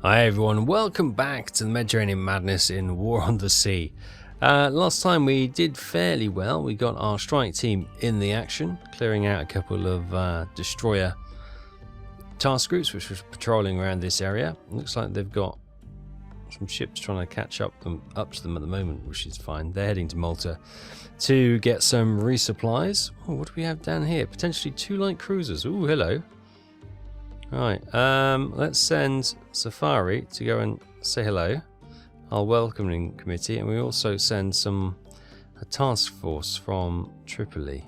Hi everyone, welcome back to the Mediterranean madness in War on the Sea. Last time we did fairly well. We got our strike team in the action, clearing out a couple of destroyer task groups which was patrolling around this area. Looks like they've got some ships trying to catch up to them at the moment, which is fine. They're heading to Malta to get some resupplies. Oh, what do we have down here? Potentially 2 light cruisers. Ooh, hello. Right, let's send Safari to go and say hello, our welcoming committee, and we also send a task force from Tripoli.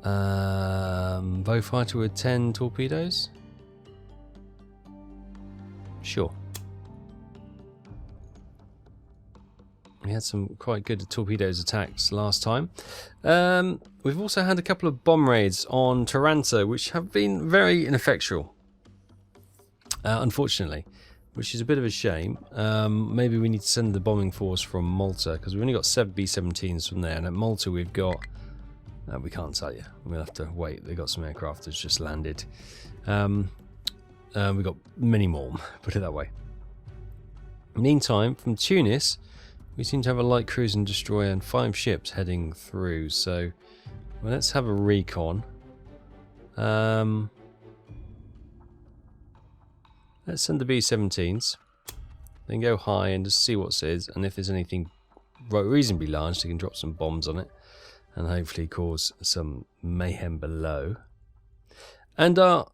Bowfighter with 10 torpedoes? Sure. We had some quite good torpedoes attacks last time. We've also had a couple of bomb raids on Taranto, which have been very ineffectual, unfortunately, which is a bit of a shame. Maybe we need to send the bombing force from Malta, because we've only got 7 B-17s from there, and at Malta we've got... we can't tell you. We'll have to wait. They've got some aircraft that's just landed. We've got many more, put it that way. Meantime, from Tunis... we seem to have a light cruise and destroyer and 5 ships heading through, so well, let's have a recon. Let's send the B-17s, then go high and just see what it is, and if there's anything reasonably large, they can drop some bombs on it and hopefully cause some mayhem below. And our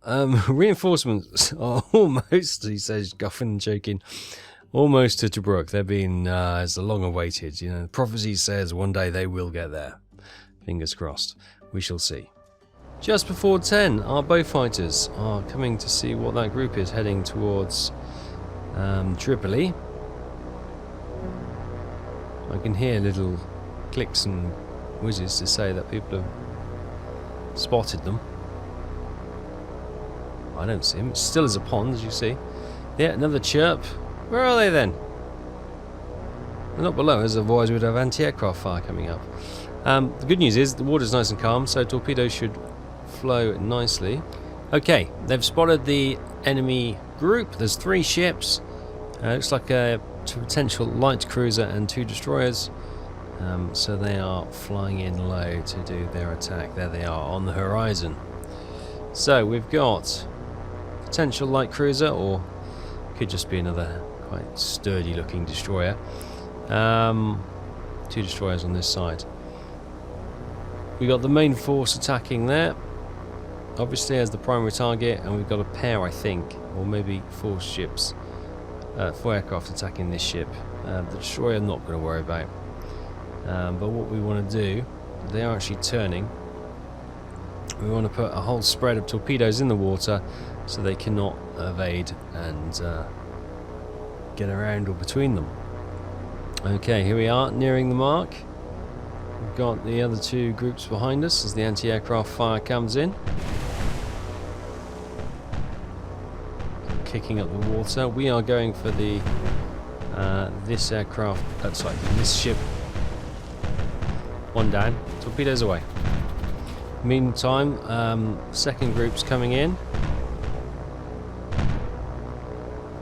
reinforcements are almost, he says, guffing and joking, almost to Tobruk. They've been as long awaited. You know, the prophecy says one day they will get there. Fingers crossed. We shall see. Just before 10, our bowfighters are coming to see what that group is heading towards Tripoli. I can hear little clicks and whizzes to say that people have spotted them. I don't see them. It's still as a pond, as you see. Yeah, another chirp. Where are they then? They're not below us, otherwise we'd have anti-aircraft fire coming up. The good news is the water's nice and calm, so torpedoes should flow nicely. Okay, they've spotted the enemy group. There's 3 ships. Looks like a potential light cruiser and 2 destroyers. So they are flying in low to do their attack. There they are on the horizon. So we've got potential light cruiser, or could just be another quite sturdy looking destroyer. 2 destroyers on this side. We got the main force attacking there, obviously as the primary target, and we've got a pair, I think, or maybe 4 ships, 4 aircraft attacking this ship. The destroyer I'm not going to worry about, but what we want to do, they are actually turning. We want to put a whole spread of torpedoes in the water so they cannot evade and get around or between them. Okay, here we are, nearing the mark. We've got the other 2 groups behind us as the anti-aircraft fire comes in. Kicking up the water. We are going for the this aircraft, this ship. 1 down. Torpedoes away. Meantime, second group's coming in.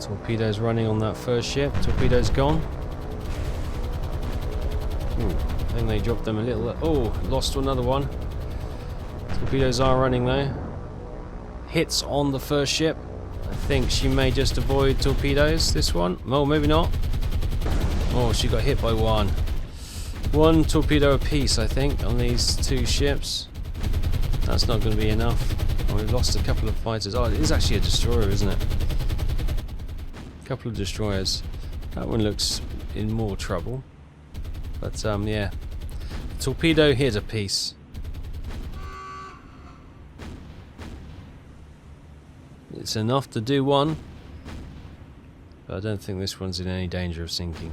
Torpedoes running on that first ship. Torpedoes gone. Ooh, I think they dropped them a little. Oh, lost to another one. Torpedoes are running though. Hits on the first ship. I think she may just avoid torpedoes, this one. Oh, maybe not. Oh, she got hit by 1. 1 torpedo apiece, I think, on these 2 ships. That's not going to be enough. Oh, we've lost a couple of fighters. Oh, it is actually a destroyer, isn't it? A couple of destroyers. That one looks in more trouble. But, yeah. Torpedo hit a piece. It's enough to do 1. But I don't think this one's in any danger of sinking.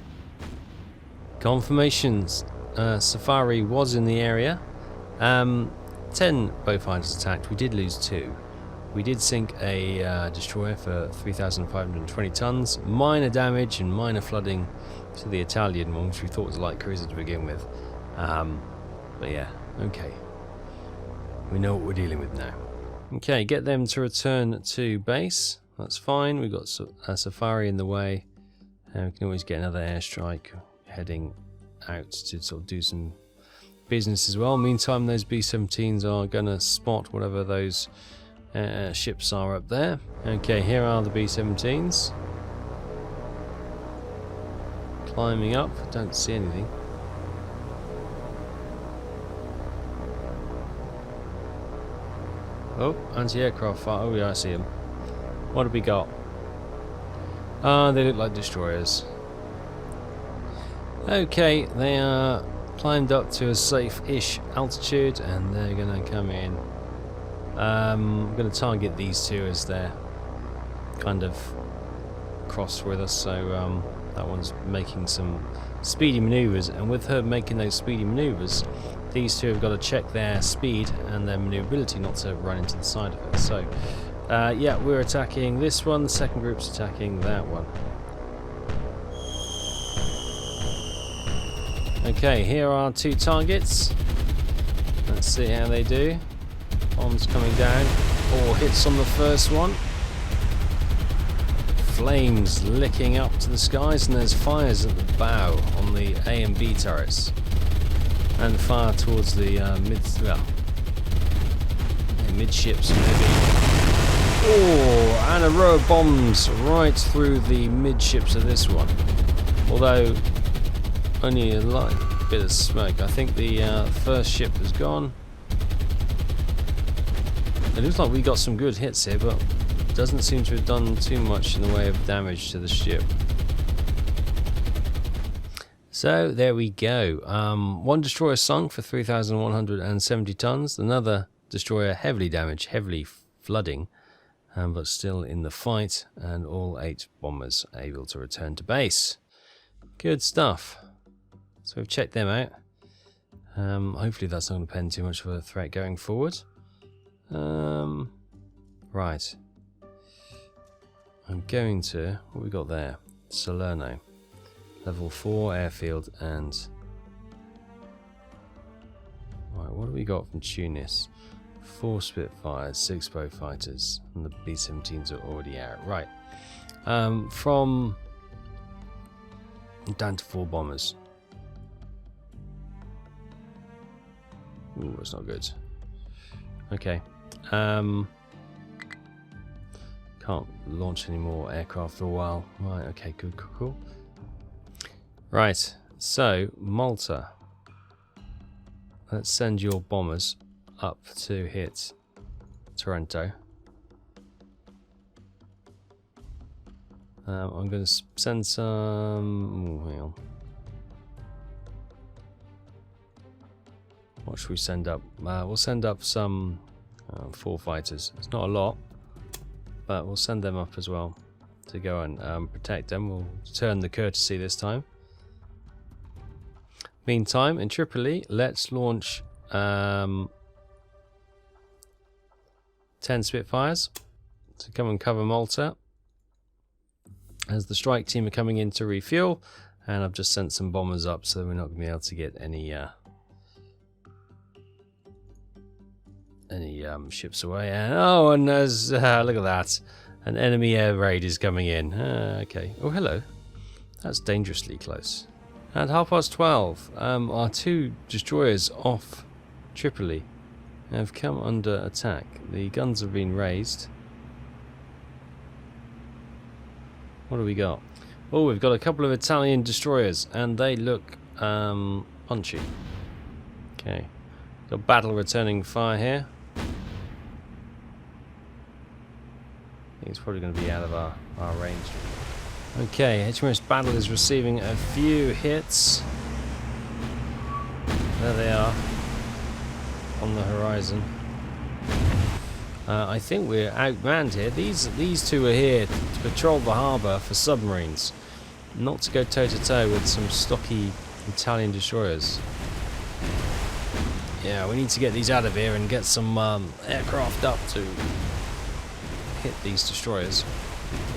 Confirmations. Safari was in the area. 10 bowfighters attacked. We did lose 2. We did sink a destroyer for 3,520 tons. Minor damage and minor flooding to the Italian one, which we thought was a light cruiser to begin with. But yeah, okay. We know what we're dealing with now. Okay, get them to return to base. That's fine. We've got a safari in the way. And we can always get another airstrike heading out to sort of do some business as well. Meantime, those B-17s are going to spot whatever those ships are up there. Okay, here are the B-17s. Climbing up. Don't see anything. Oh, anti-aircraft fire. Oh yeah, I see them. What have we got? They look like destroyers. Okay, they are climbed up to a safe-ish altitude and they're going to come in. I'm going to target these two as they're kind of cross with us, so that one's making some speedy maneuvers, and with her making those speedy maneuvers, these two have got to check their speed and their maneuverability not to run into the side of it. So yeah, we're attacking this one, the second group's attacking that one. Okay, here are two targets. Let's see how they do. Bombs coming down. 4 hits on the first one. Flames licking up to the skies, and there's fires at the bow on the A and B turrets. And fire towards the midships maybe. Oh, and a row of bombs right through the midships of this one. Although only a light bit of smoke. I think the first ship has gone. It looks like we got some good hits here, but doesn't seem to have done too much in the way of damage to the ship. So there we go. One destroyer sunk for 3,170 tons. Another destroyer heavily damaged, heavily flooding, but still in the fight. And all 8 bombers able to return to base. Good stuff. So we've checked them out. Hopefully that's not going to pose too much of a threat going forward. Right. I'm going to... what we got there? Salerno. Level 4 airfield and... right, what do we got from Tunis? 4 Spitfires, 6 Beaufighters, and the B-17s are already out. Right. From... down to 4 bombers. Ooh, that's not good. Okay. Can't launch any more aircraft for a while. Right, okay, good, cool. Right, so Malta. Let's send your bombers up to hit Taranto. I'm going to send some... ooh, hang on. What should we send up? We'll send up some 4 fighters. It's not a lot, but we'll send them up as well to go and protect them. We'll turn the courtesy this time. Meantime, in Tripoli, let's launch 10 Spitfires to come and cover Malta as the strike team are coming in to refuel, and I've just sent some bombers up so we're not going to be able to get any ships away. And oh, and there's look at that, an enemy air raid is coming in. Okay. Oh, hello. That's dangerously close. At 12:30, our 2 destroyers off Tripoli have come under attack. The guns have been raised. What do we got? Oh, we've got a couple of Italian destroyers, and they look punchy. Okay. Got battle returning fire here. I think it's probably going to be out of our range. Okay, HMS Battle is receiving a few hits. There they are on the horizon. I think we're outmanned here. These 2 are here to patrol the harbour for submarines, not to go toe-to-toe with some stocky Italian destroyers. Yeah, we need to get these out of here and get some aircraft up to hit these destroyers.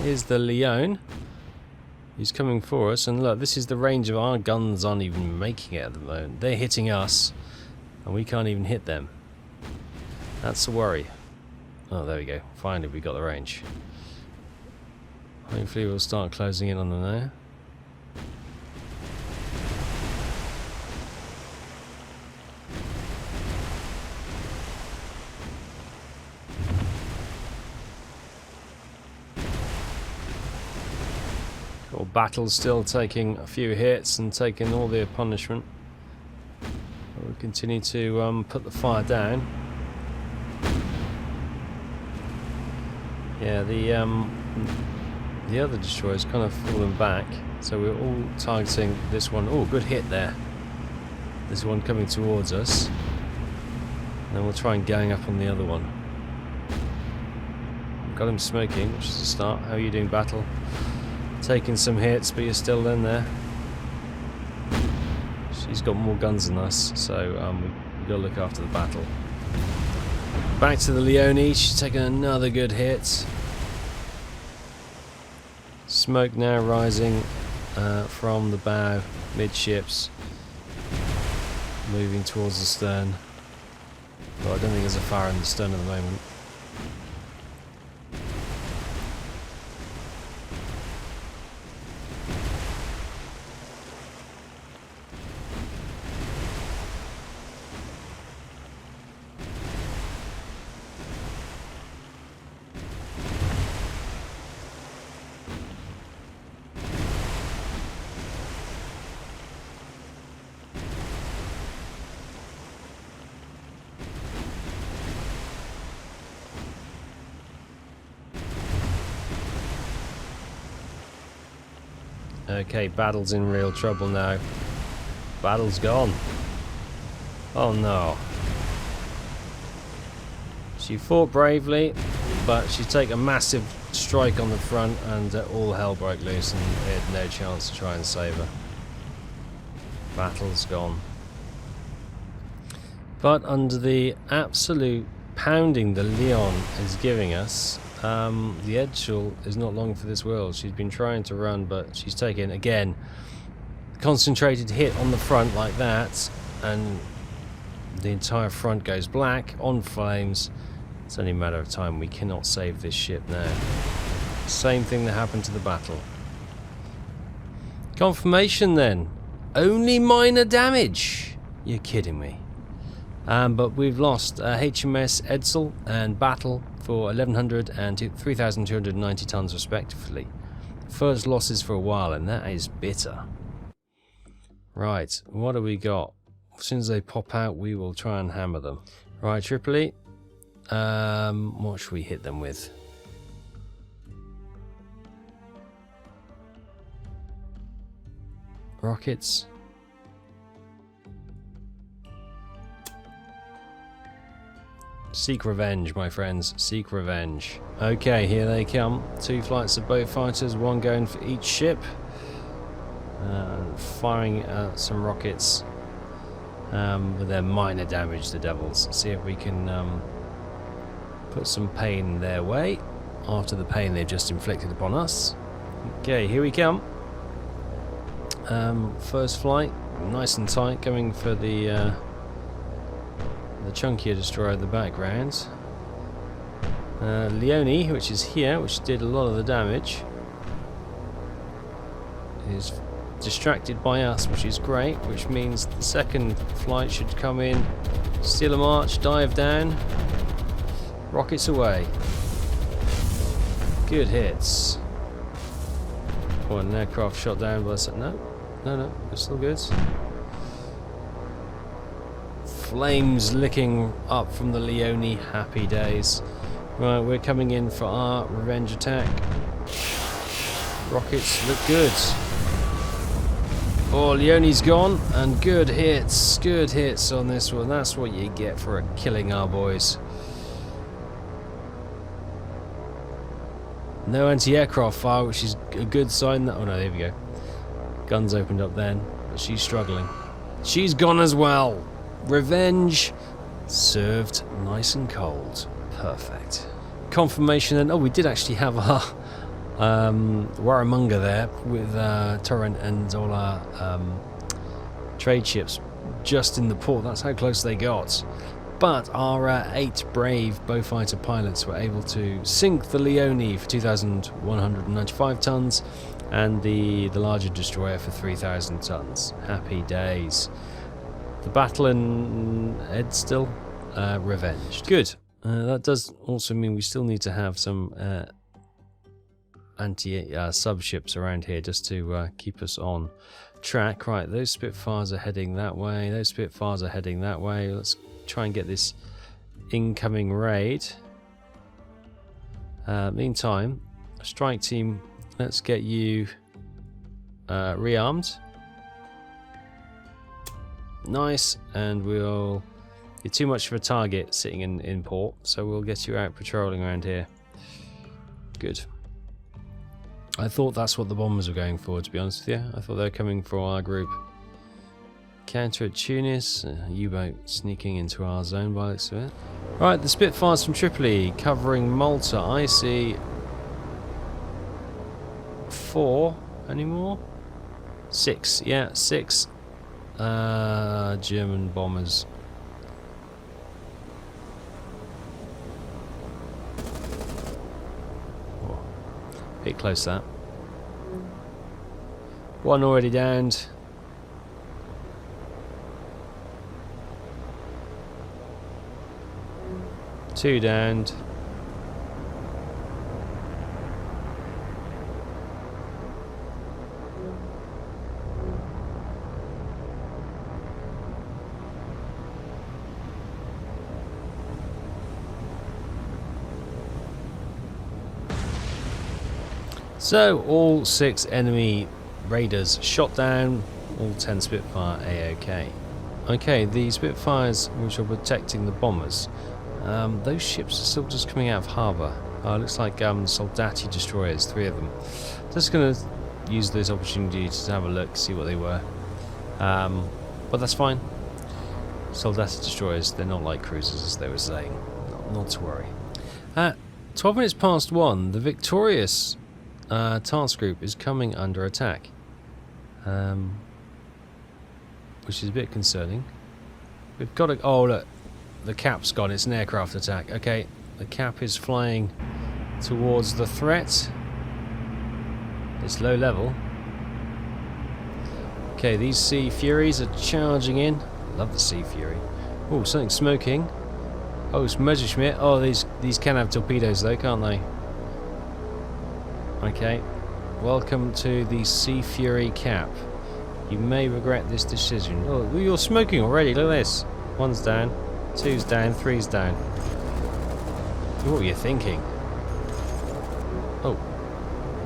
Here's the Leone. He's coming for us, and look, this is the range of our guns aren't even making it at the moment. They're hitting us, and we can't even hit them. That's a worry. Oh, there we go. Finally, we got the range. Hopefully we'll start closing in on them now. Battle's still taking a few hits and taking all the punishment. We'll continue to put the fire down. Yeah, the other destroyer's kind of fallen back, so we're all targeting this one. Oh, good hit there. This one coming towards us. And then we'll try and gang up on the other one. Got him smoking, which is a start. How are you doing, Battle? Taking some hits, but you're still in there. She's got more guns than us, so we've got to look after the Battle. Back to the Leone. She's taking another good hit. Smoke now rising from the bow, midships, moving towards the stern. But I don't think there's a fire in the stern at the moment. Okay, Battle's in real trouble now. Battle's gone. Oh no. She fought bravely, but she took a massive strike on the front and all hell broke loose and they had no chance to try and save her. Battle's gone. But under the absolute pounding the Leon is giving us, the Edgel is not long for this world. She's been trying to run, but she's taken, again, concentrated hit on the front like that, and the entire front goes black, on flames. It's only a matter of time. We cannot save this ship now. Same thing that happened to the Battle. Confirmation then. Only minor damage. You're kidding me. But we've lost HMS Edsel and Battle for 1,100 and 3,290 tons respectively. First losses for a while, and that is bitter. Right, what do we got? As soon as they pop out, we will try and hammer them. Right, Tripoli. What should we hit them with? Rockets. Seek revenge, my friends. Seek revenge. Okay, here they come. 2 flights of boat fighters, 1 going for each ship. Firing some rockets with their minor damage, the devils. See if we can put some pain their way after the pain they've just inflicted upon us. Okay, here we come. First flight, nice and tight, going for the chunkier destroyer in the background. Leone, which is here, which did a lot of the damage, is distracted by us, which is great, which means the second flight should come in, steal a march, dive down, rockets away. Good hits. Oh, an aircraft shot down by no, we're still good. Flames licking up from the Leone, happy days. Right, we're coming in for our revenge attack. Rockets look good. Oh, Leone's gone, and good hits on this one. That's what you get for killing our boys. No anti-aircraft fire, which is a good sign that... Oh no, there we go. Guns opened up then, but she's struggling. She's gone as well. Revenge served nice and cold. Perfect. Confirmation then. Oh, we did actually have our Warramunga there with Torrent and all our trade ships just in the port. That's how close they got. But our 8 brave Beaufighter pilots were able to sink the Leone for 2,195 tons and the larger destroyer for 3,000 tons. Happy days. The battle in Edstill revenged. Good. That does also mean we still need to have some anti-subships around here just to keep us on track. Right, those Spitfires are heading that way. Those Spitfires are heading that way. Let's try and get this incoming raid. Meantime, strike team, let's get you rearmed. Nice, and you're too much of a target sitting in port, so we'll get you out patrolling around here. Good. I thought that's what the bombers were going for, to be honest with you. I thought they were coming for our group. Counter at Tunis, U-boat sneaking into our zone by the looks of it. Right, the Spitfires from Tripoli covering Malta. I see 4 anymore? 6, yeah, 6 German bombers. Oh, bit close that. 1 already downed. Two downed. So all 6 enemy raiders shot down, all 10 Spitfire A-OK. Okay, the Spitfires which are protecting the bombers, those ships are still just coming out of harbour. Looks like Soldati destroyers, 3 of them. Just going to use this opportunity to have a look, see what they were. But that's fine. Soldati destroyers, they're not like cruisers as they were saying. Not to worry. 12 minutes past 1, the victorious task group is coming under attack. Which is a bit concerning. We've got to... Oh, look. The cap's gone. It's an aircraft attack. Okay. The cap is flying towards the threat. It's low level. Okay, these Sea Furies are charging in. Love the Sea Fury. Oh, something smoking. Oh, it's Messerschmitt. Oh, these can have torpedoes though, can't they? Okay. Welcome to the Sea Fury cap. You may regret this decision. Oh, you're smoking already. Look at this. 1's down, 2's down, 3's down. What were you thinking? Oh,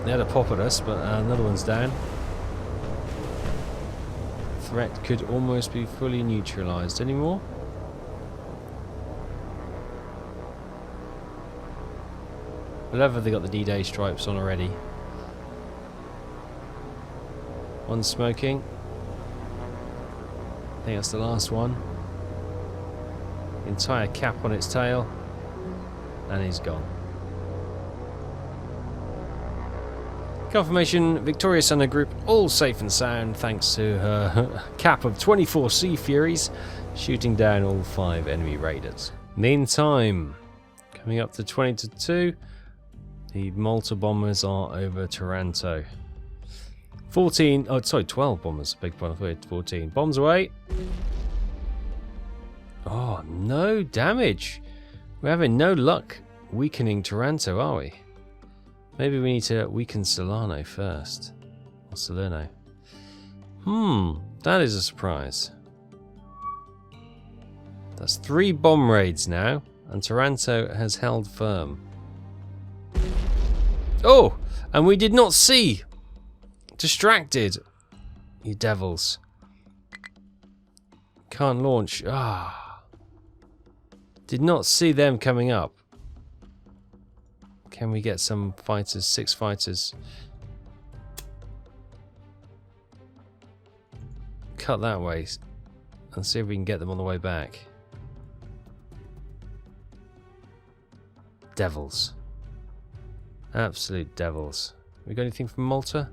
they had a pop at us, but another one's down. Threat could almost be fully neutralized. Any more? Well, have they got the D-Day stripes on already? One smoking. I think that's the last one. Entire cap on its tail. And he's gone. Confirmation, Victorious and her group all safe and sound thanks to her cap of 24 Sea Furies shooting down all 5 enemy raiders. Meantime, coming up to 20 to 2, the Malta bombers are over Taranto. 12 bombers, big one, I thought we had 14. Bombs away. Oh, no damage. We're having no luck weakening Taranto, are we? Maybe we need to weaken Salerno first. Or Salerno. That is a surprise. That's 3 bomb raids now, and Taranto has held firm. Oh, and we did not see. Distracted. You devils. Can't launch. Did not see them coming up. Can we get some fighters? 6 fighters. Cut that way and see if we can get them on the way back. Devils. Absolute devils. We got anything from Malta?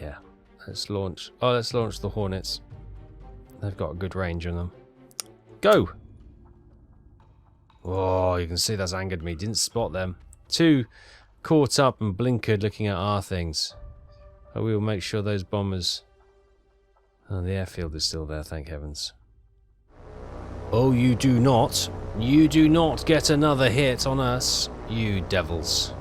Yeah. Let's launch. Oh, let's launch the Hornets. They've got a good range on them. Go! Oh, you can see that's angered me. Didn't spot them. Too caught up and blinkered looking at our things. But we will make sure those bombers... Oh, the airfield is still there, thank heavens. Oh, you do not. You do not get another hit on us, you devils.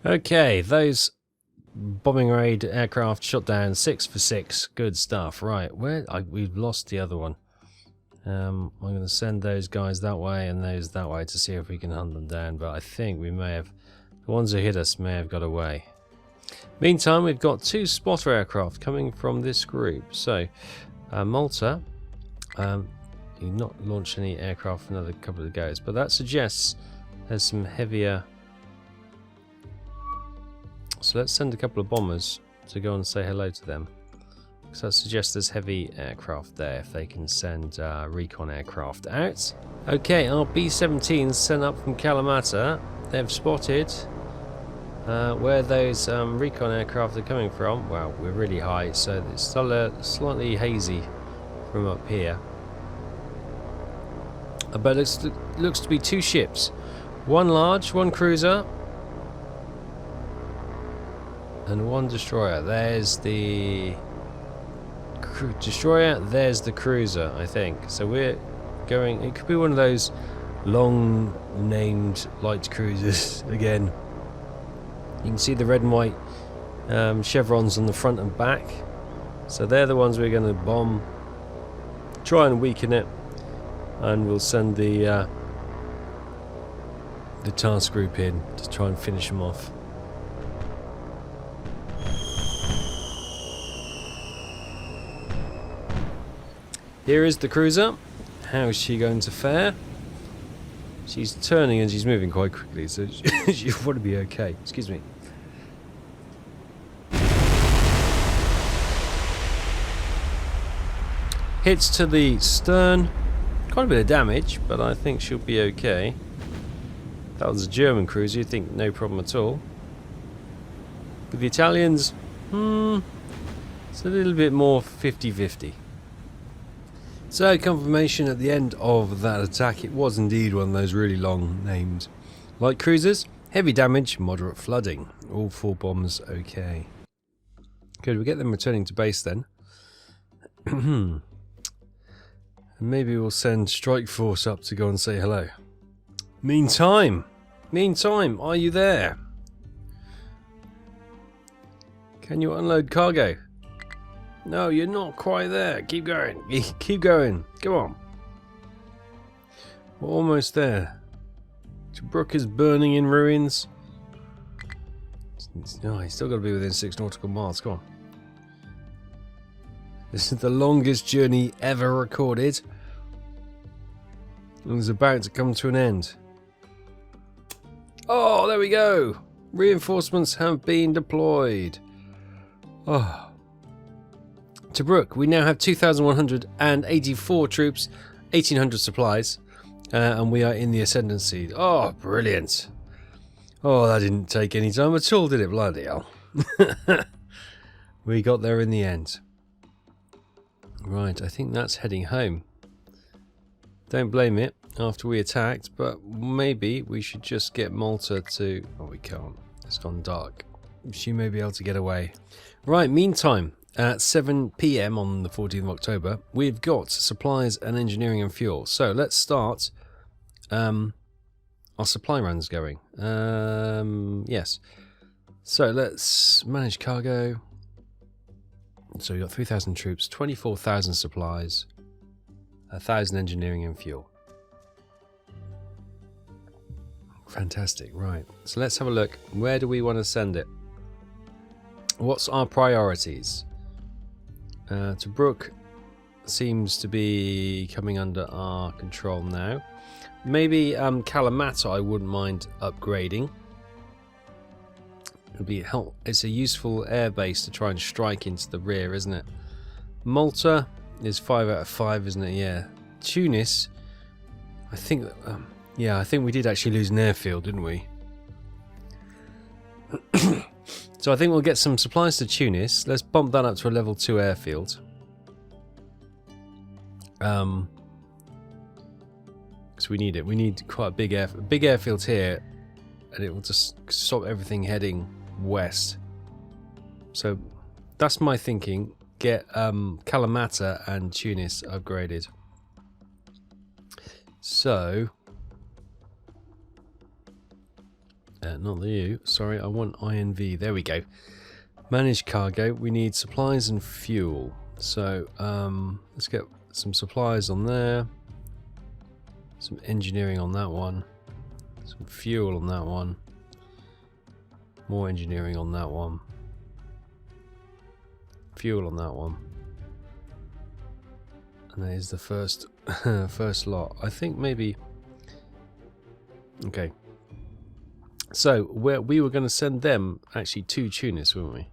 Okay, those bombing raid aircraft shot down 6 for 6. Good stuff. Right, we've lost the other one. I'm going to send those guys that way and those that way to see if we can hunt them down. But I think we may have, the ones who hit us may have got away. Meantime, we've got 2 spotter aircraft coming from this group. So, Malta, you not launch any aircraft for another couple of goes, but that suggests there's some heavier. So let's send a couple of bombers to go and say hello to them. So that suggests there's heavy aircraft there if they can send recon aircraft out. Okay, our B-17s sent up from Kalamata. They've spotted where those recon aircraft are coming from. Well, we're really high, so it's still slightly hazy from up here. But it looks to be 2 ships. One large, one cruiser. And 1 destroyer. There's the destroyer, there's the cruiser, I think. So we're going, it could be one of those long named light cruisers again. You can see the red and white chevrons on the front and back. So they're the ones we're going to bomb. Try and weaken it. And we'll send the task group in to try and finish them off. Here is the cruiser. How is she going to fare? She's turning and she's moving quite quickly, so she'll probably be okay. Excuse me. Hits to the stern. Quite a bit of damage, but I think she'll be okay. That was a German cruiser, you'd think no problem at all. With the Italians, it's a little bit more 50-50. So, confirmation at the end of that attack, it was indeed one of those really long named light cruisers. Heavy damage, moderate flooding. All 4 bombs okay. Good, we'll get them returning to base then. And maybe we'll send Strike Force up to go and say hello. Meantime, are you there? Can you unload cargo? No, you're not quite there. Keep going. Keep going. Go on. We're almost there. Tobruk is burning in ruins. No, he's still got to be within 6 nautical miles. Come on. This is the longest journey ever recorded. And it's about to come to an end. Oh, there we go. Reinforcements have been deployed. Oh. Tobruk, we now have 2,184 troops, 1,800 supplies, and we are in the ascendancy. Oh, brilliant. Oh, that didn't take any time at all, did it? Bloody hell. We got there in the end. Right, I think that's heading home. Don't blame it after we attacked, but maybe we should just get Malta to... Oh, we can't. It's gone dark. She may be able to get away. Right, meantime... At 7 PM on the 14th of October, we've got supplies and engineering and fuel. So let's start our supply runs going. Yes. So let's manage cargo. So we've got 3,000 troops, 24,000 supplies, 1,000 engineering and fuel. Fantastic. Right. So let's have a look. Where do we want to send it? What's our priorities? Tobruk seems to be coming under our control now. Maybe Kalamata I wouldn't mind upgrading. It'll be help. It's a useful air base to try and strike into the rear, isn't it? Malta is 5 out of 5, isn't it? Yeah. Tunis, I think that, yeah, I think we did actually lose an airfield, didn't we? So I think we'll get some supplies to Tunis. Let's bump that up to a level 2 airfield. Because we need it. We need quite a big airfield here, and it will just stop everything heading west. So that's my thinking. Get Kalamata and Tunis upgraded. So not you, sorry, I want INV. There we go. Manage cargo. We need supplies and fuel. So let's get some supplies on there, some engineering on that one, some fuel on that one, more engineering on that one, fuel on that one, and that is the first first lot. I think maybe. Okay. So we were going to send them actually to Tunis, weren't we?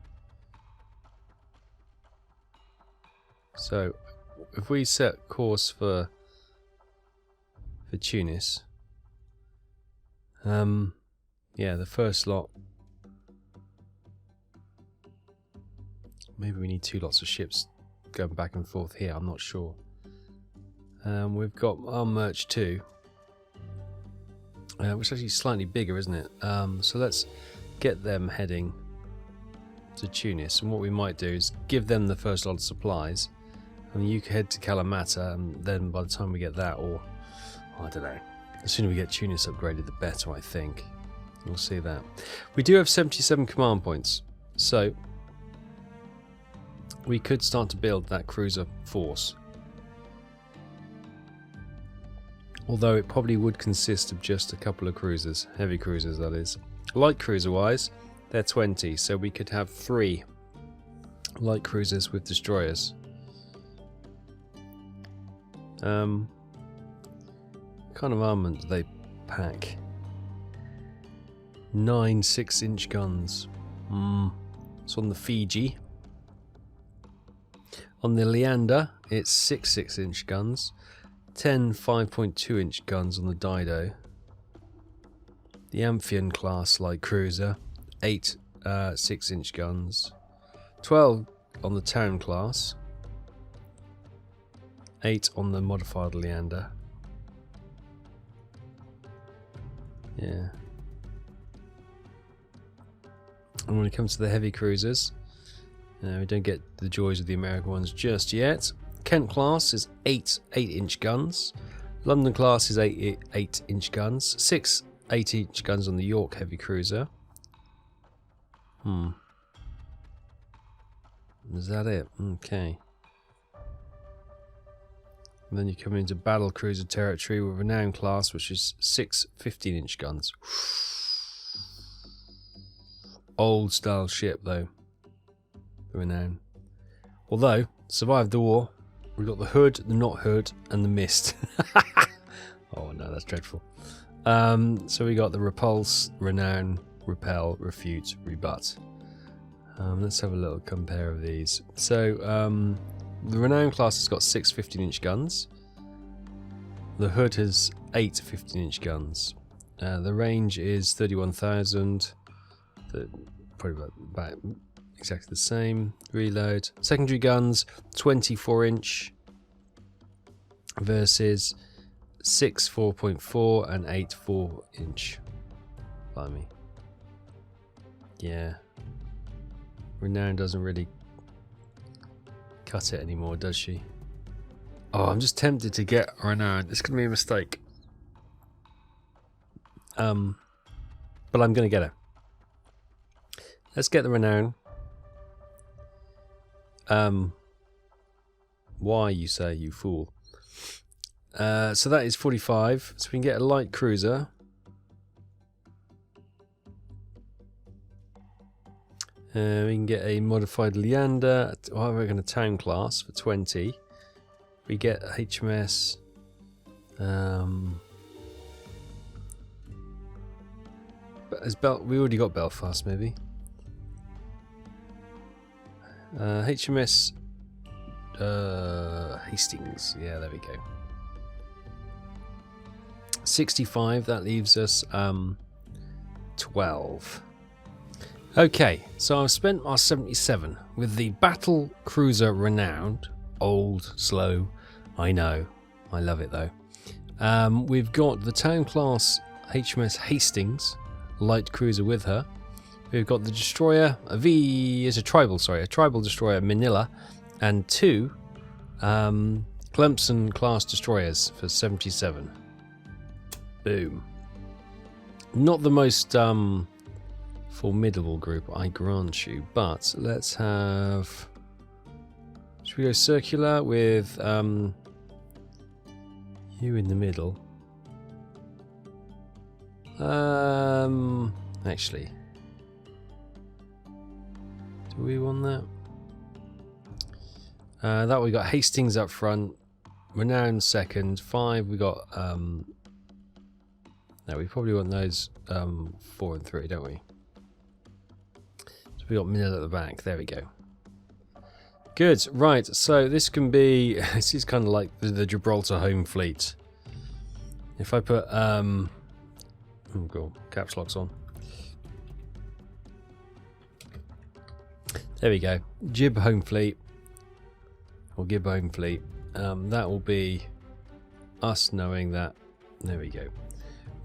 So if we set course for Tunis, yeah, the first lot. Maybe we need 2 lots of ships going back and forth here. I'm not sure. We've got our merch too. Which is actually slightly bigger, isn't it? So let's get them heading to Tunis, and what we might do is give them the first lot of supplies, and you can head to Kalamata, and then by the time we get that, or I don't know, the sooner we get Tunis upgraded, the better, I think. We'll see that. We do have 77 command points, so we could start to build that cruiser force. Although it probably would consist of just a couple of cruisers, heavy cruisers that is. Light cruiser wise, they're 20, so we could have 3 light cruisers with destroyers. What kind of armament do they pack? 9 6-inch guns. It's on the Fiji. On the Leander, it's 6 6-inch guns. 10 5.2-inch guns on the Dido. The Amphion class light cruiser, 8 6-inch guns. 12 on the Town class. 8 on the modified Leander. Yeah. And when it comes to the heavy cruisers, we don't get the joys of the American ones just yet. Kent class is 8 8-inch guns. London class is 8 8-inch guns. 6 8-inch guns on the York heavy cruiser. Is that it? Okay. And then you come into battle cruiser territory with Renown class, which is 6 15-inch guns. Old style ship though. Renown. Although, survived the war. We've got the Hood, the Not Hood, and the Mist. Oh no, that's dreadful. So we got the Repulse, Renown, Repel, Refute, Rebut. Let's have a little compare of these. So the Renown class has got 6 15-inch guns. The Hood has 8 15-inch guns. The range is 31,000. Probably about exactly the same. Reload. Secondary guns, 24-inch versus 6 4.4 and 8 4-inch. Blimey. Yeah. Renown doesn't really cut it anymore, does she? Oh, I'm just tempted to get Renown. It's going to be a mistake. But I'm going to get her. Let's get the Renown. Why, you say, you fool? So that is 45. So we can get a light cruiser. We can get a modified Leander. Oh, we're going to town class for 20. We get HMS. We already got Belfast, maybe. HMS Hastings. Yeah, there we go. 65. That leaves us 12. Okay, so I've spent our 77 with the battle cruiser Renowned. Old, slow, I know. I love it though. We've got the town class HMS Hastings, light cruiser with her. We've got the destroyer, a tribal destroyer Manila, and 2 Clemson class destroyers for 77. Boom. Not the most formidable group, I grant you, but let's have... Should we go circular with you in the middle? Actually, do we want that? That we got Hastings up front, Renowned second, 5 we got no, we probably want those 4 and 3, don't we? So we got Manila at the back. There we go. Good. Right. So this can be. This is kind of like the Gibraltar home fleet. If I put oh god, caps lock's on. There we go. Gib home fleet or Gib home fleet. That will be us knowing that. There we go.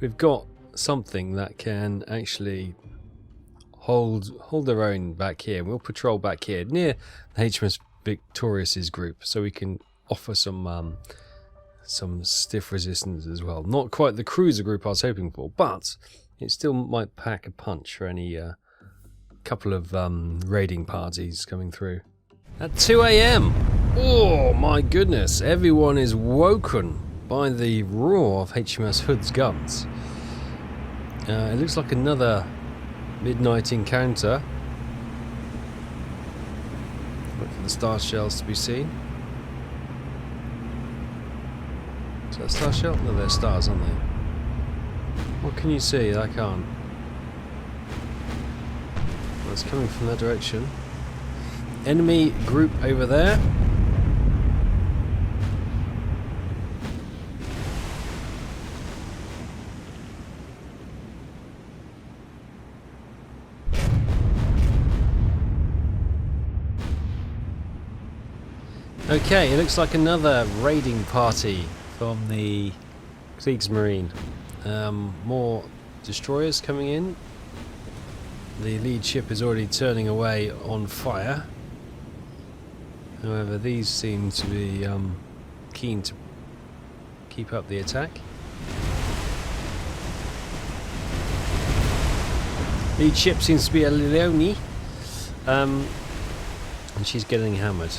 We've got something that can actually hold their own back here. We'll patrol back here near the HMS Victorious's group, so we can offer some stiff resistance as well. Not quite the cruiser group I was hoping for, but it still might pack a punch for any couple of raiding parties coming through. At 2 AM, oh my goodness, everyone is woken by the roar of HMS Hood's guns. It looks like another midnight encounter. Look for the star shells to be seen. Is that a star shell? No, they're stars, aren't they? What can you see? I can't. Well, it's coming from that direction. Enemy group over there. Okay, it looks like another raiding party from the Kriegsmarine. More destroyers coming in. The lead ship is already turning away on fire. However, these seem to be keen to keep up the attack. Lead ship seems to be a Leone, and she's getting hammered.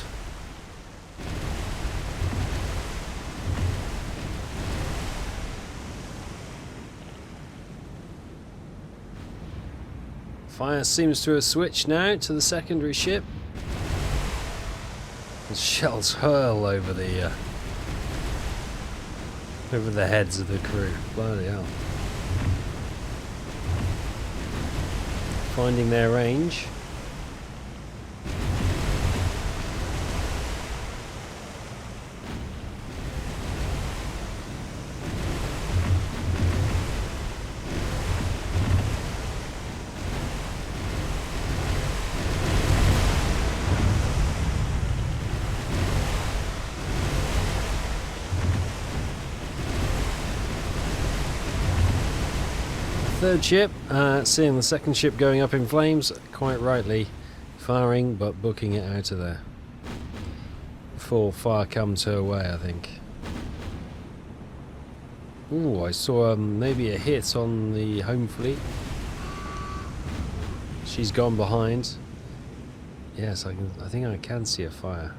Fire seems to have switched now to the secondary ship. And shells hurl over the heads of the crew. Bloody hell. Finding their range. Third ship, seeing the second ship going up in flames, quite rightly firing but booking it out of there before fire comes her way, I think. Ooh, I saw maybe a hit on the home fleet. She's gone behind. Yes, I think I can see a fire.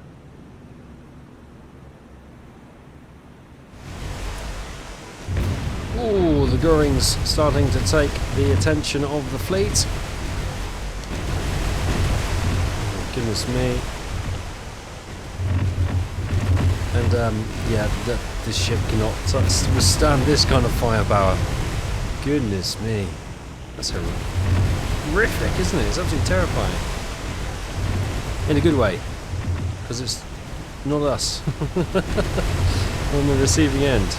Ooh, the Goring's starting to take the attention of the fleet. Goodness me. And yeah, this ship cannot withstand this kind of firepower. Goodness me. That's horrific, isn't it? It's absolutely terrifying. In a good way. Because it's not us. On the receiving end.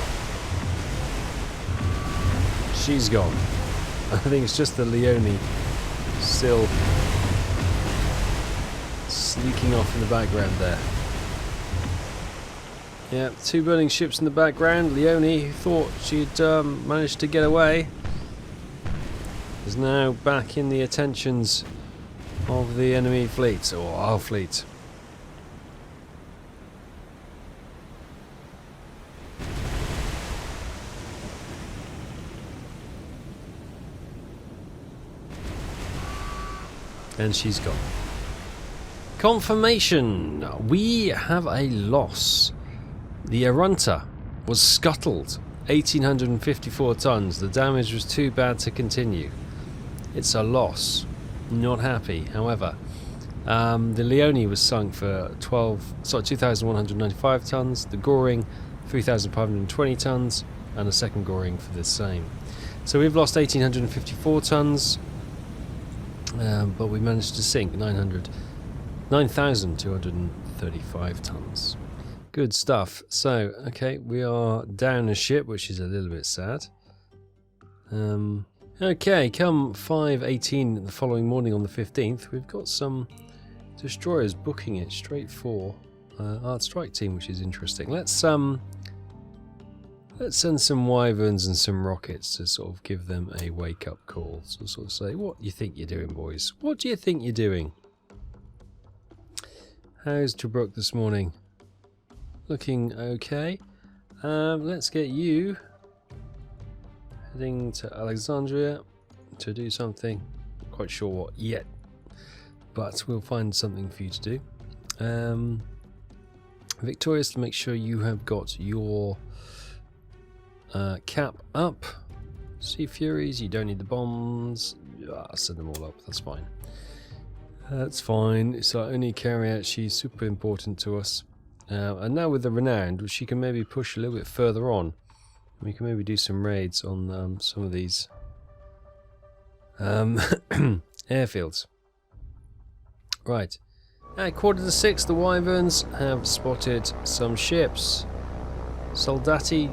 She's gone. I think it's just the Leone still sneaking off in the background there. Yeah, 2 burning ships in the background. Leone, who thought she'd managed to get away, is now back in the attentions of the enemy fleet, or our fleet. And she's gone. Confirmation! We have a loss. The Arunta was scuttled. 1,854 tons. The damage was too bad to continue. It's a loss. Not happy. However, the Leone was sunk for 2,195 tons. The Goring, 3,520 tons, and a second Goring for the same. So we've lost 1,854 tons. But we managed to sink 9,235 tons. Good stuff. So, okay, we are down a ship, which is a little bit sad. Okay, come 5:18 the following morning on the 15th, we've got some destroyers booking it straight for our strike team, which is interesting. Let's send some wyverns and some rockets to sort of give them a wake-up call. So sort of say, what do you think you're doing, boys? What do you think you're doing? How's Tobruk this morning? Looking okay. Let's get you heading to Alexandria to do something. Not quite sure what yet, but we'll find something for you to do. Victorious, to make sure you have got your cap up. Sea Furies, you don't need the bombs. I'll send them all up, that's fine. That's fine. It's our only carrier. She's super important to us. And now with the Renowned, she can maybe push a little bit further on. We can maybe do some raids on some of these airfields. Right. At 5:45, the Wyverns have spotted some ships. Soldati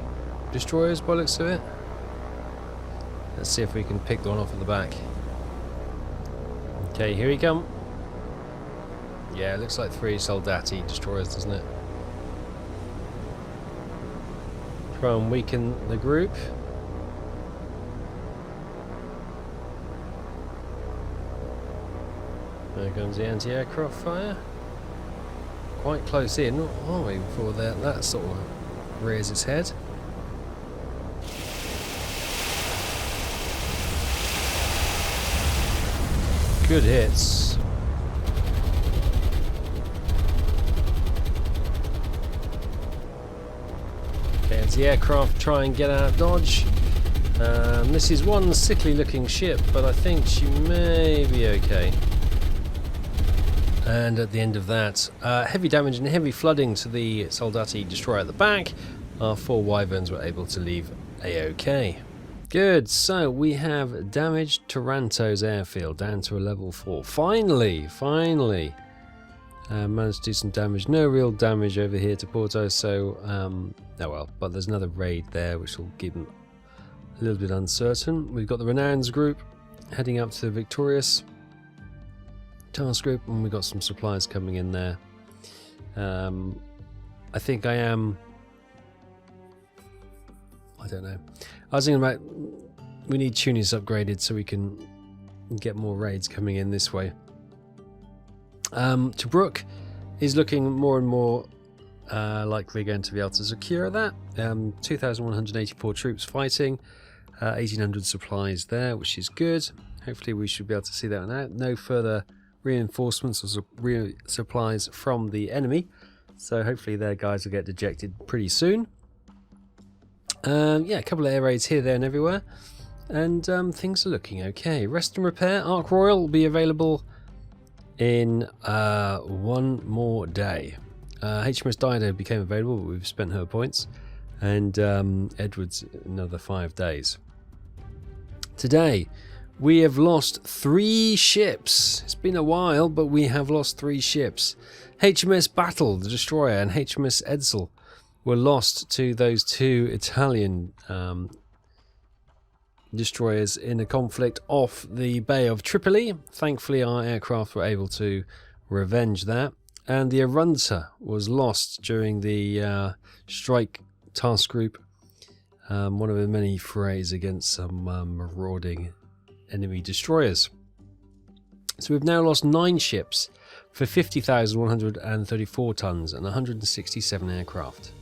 destroyers, by the looks of it. Let's see if we can pick one off at the back. Okay, here we come. Yeah, it looks like 3 Soldati destroyers, doesn't it? Try and weaken the group. There comes the anti-aircraft fire. Quite close in, aren't we, before that sort of rears its head. Good hits. Okay, as the aircraft try and get out of dodge. This is one sickly looking ship, but I think she may be okay. And at the end of that, heavy damage and heavy flooding to the Soldati destroyer at the back. Our 4 Wyverns were able to leave A-OK. Good, so we have damaged Taranto's airfield down to a level 4. Finally! Managed to do some damage. No real damage over here to Porto, so oh well. But there's another raid there, which will keep them a little bit uncertain. We've got the Renowns group heading up to the Victorious task group, and we've got some supplies coming in there. I think I am... I don't know. I was thinking about we need Tunis upgraded so we can get more raids coming in this way. Tobruk is looking more and more like we're going to be able to secure that. 2,184 troops fighting, 1,800 supplies there, which is good. Hopefully we should be able to see that now. No further reinforcements or supplies from the enemy, so hopefully their guys will get dejected pretty soon. Yeah, a couple of air raids here, there and everywhere, and things are looking okay. Rest and repair. Ark Royal will be available in one more day. HMS Dido became available, but we've spent her points, and Edward's another 5 days. Today we have lost 3 ships. It's been a while, but we have lost 3 ships. HMS Battle, the destroyer, and HMS Edsel were lost to those 2 Italian destroyers in a conflict off the Bay of Tripoli. Thankfully our aircraft were able to revenge that, and the Arunta was lost during the strike task group, one of the many frays against some marauding enemy destroyers. So we've now lost 9 ships for 50,134 tons and 167 aircraft.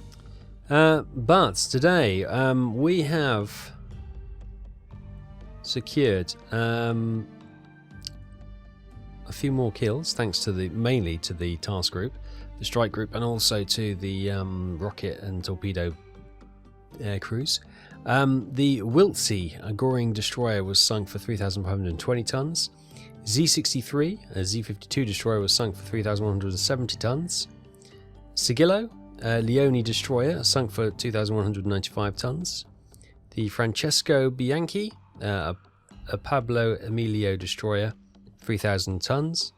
But today we have secured a few more kills, thanks to mainly to the task group, the strike group, and also to the rocket and torpedo air crews. The Wiltsey, a Goring destroyer, was sunk for 3,520 tons. Z-63, a Z-52 destroyer, was sunk for 3,170 tons. Sigillo, a Leone destroyer, sunk for 2,195 tons. The Francesco Bianchi, a Pablo Emilio destroyer, 3,000 tons.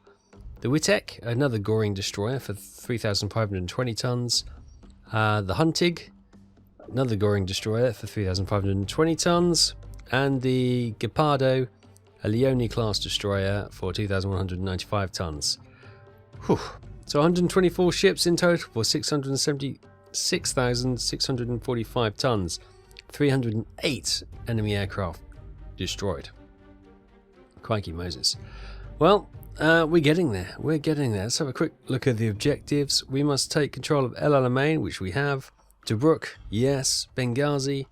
The Wittek, another Goring destroyer, for 3,520 tons. The Huntig, another Goring destroyer, for 3,520 tons. And the Gepardo, a Leone class destroyer, for 2,195 tons. Whew. So 124 ships in total for 676,645 tons. 308 enemy aircraft destroyed. Crikey Moses. Well, we're getting there. We're getting there. Let's have a quick look at the objectives. We must take control of El Alamein, which we have. Tobruk, yes. Benghazi,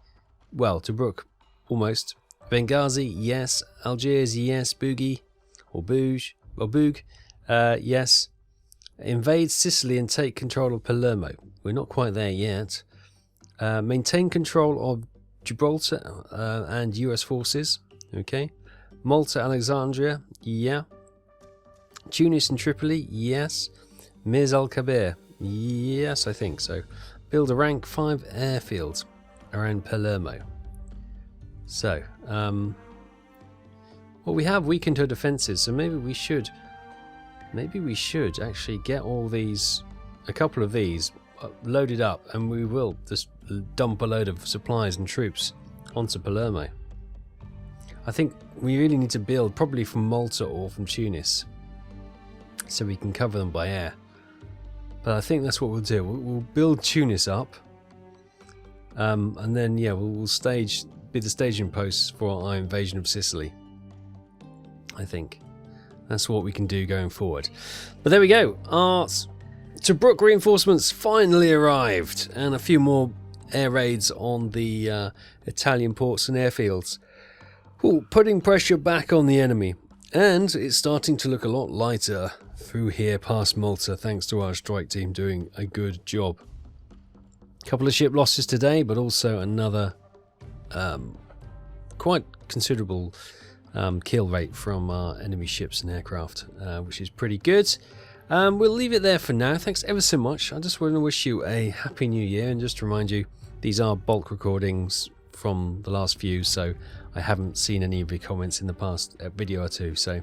well, Tobruk, almost. Benghazi, yes. Algiers, yes. Bougie, or Bouge, or Boug, yes. Invade Sicily and take control of Palermo. We're not quite there yet. Maintain control of Gibraltar and US forces. Okay. Malta, Alexandria, yeah. Tunis and Tripoli, yes. Mirs al Kabir, yes, I think so. Build a rank 5 airfield around Palermo. So, well, we have weakened her defences, so maybe we should actually get all these, a couple of these, loaded up, and we will just dump a load of supplies and troops onto Palermo. I think we really need to build, probably from Malta or from Tunis, so we can cover them by air. But I think that's what we'll do. We'll build Tunis up, and then yeah, we'll be the staging posts for our invasion of Sicily. I think that's what we can do going forward. But there we go. Our Tobruk reinforcements finally arrived, and a few more air raids on the Italian ports and airfields. Ooh, putting pressure back on the enemy, and it's starting to look a lot lighter through here past Malta, thanks to our strike team doing a good job. Couple of ship losses today, but also another quite considerable kill rate from our enemy ships and aircraft, which is pretty good. We'll leave it there for now. Thanks ever so much. I just want to wish you a happy new year, and just to remind you, these are bulk recordings from the last few, so I haven't seen any of your comments in the past video or two, so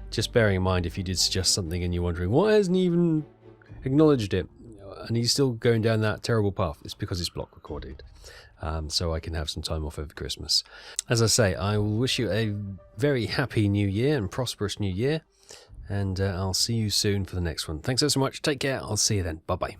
just bearing in mind if you did suggest something and you're wondering why hasn't he even acknowledged it and he's still going down that terrible path, it's because it's block recorded, so I can have some time off over Christmas. As I say, I will wish you a very happy new year and prosperous new year, and I'll see you soon for the next one. Thanks so much. Take care. I'll see you then. Bye bye.